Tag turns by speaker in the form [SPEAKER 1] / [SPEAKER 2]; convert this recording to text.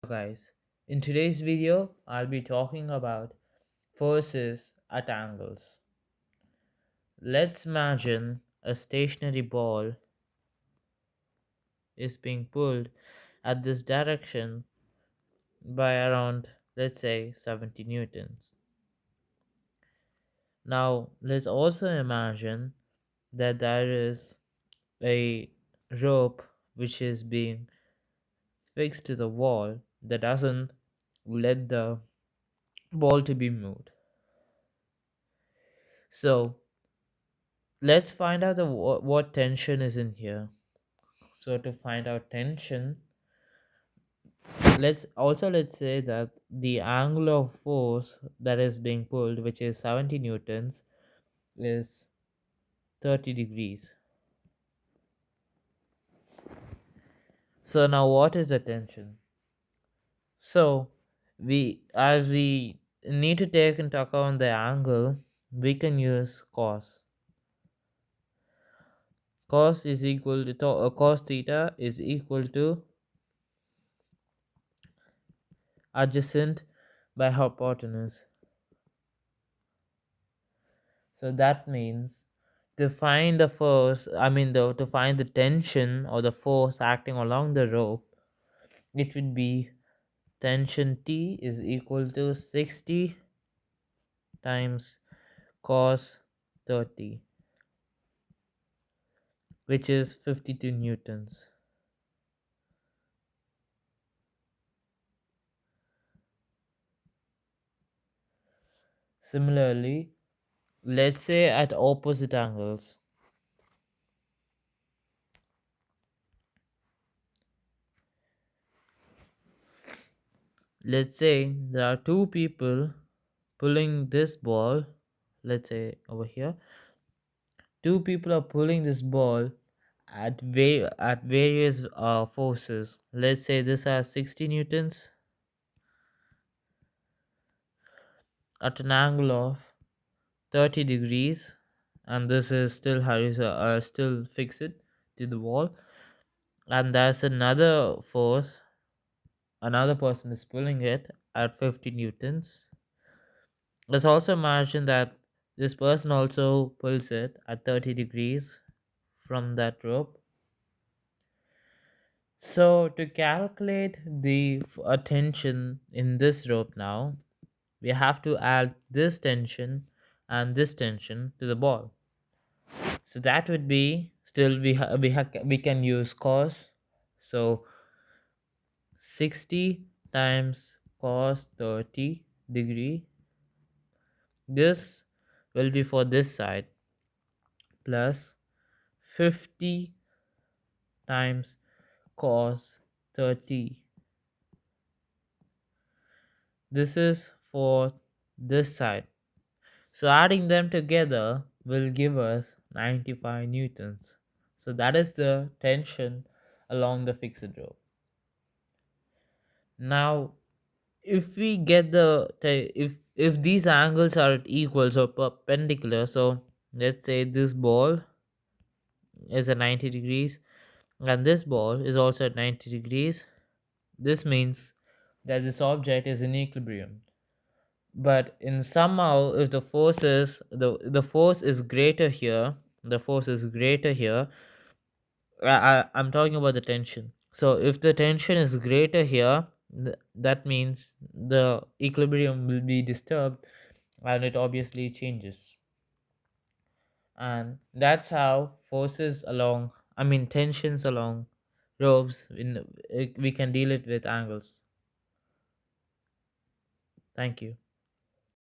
[SPEAKER 1] Guys, in today's video I'll be talking about forces at angles. Let's imagine a stationary ball is being pulled at this direction by around, let's say, 70 newtons. Now let's also imagine that there is a rope which is being fixed to the wall that doesn't let the ball to be moved. So let's find out what tension is in here. So to find out tension, let's say that the angle of force that is being pulled, which is 70 newtons, is 30 degrees. So now what is the tension? So we as we need to take into account the angle, we can use cos. Cos is equal to cos theta is equal to adjacent by hypotenuse. So that means to find the force, to find the tension or the force acting along the rope, it would be tension T is equal to 60 times cos 30, which is 52 newtons. Similarly, let's say at opposite angles, let's say there are two people pulling this ball, let's say over here, two people are pulling this ball at various forces. Let's say this has 60 newtons at an angle of 30 degrees, and this is still still fixed to the wall. And there's another force, another person is pulling it at 50 newtons. Let's also imagine that this person also pulls it at 30 degrees from that rope. So to calculate the tension in this rope now, we have to add this tension and this tension to the ball. So that would be still we can use cos. So 60 times cos 30 degree. This will be for this side plus 50 times cos 30. This is for this side. So adding them together will give us 95 newtons. So that is the tension along the fixed rope. Now, if we get if these angles are at equals or perpendicular, so let's say this ball is at 90 degrees and this ball is also at 90 degrees. This means that this object is in equilibrium. But in somehow if the force is greater here, the force is greater here. I'm talking about the tension. So if the tension is greater here, that means the equilibrium will be disturbed and it obviously changes. And that's how forces along, tensions along ropes we can deal it with angles. Thank you.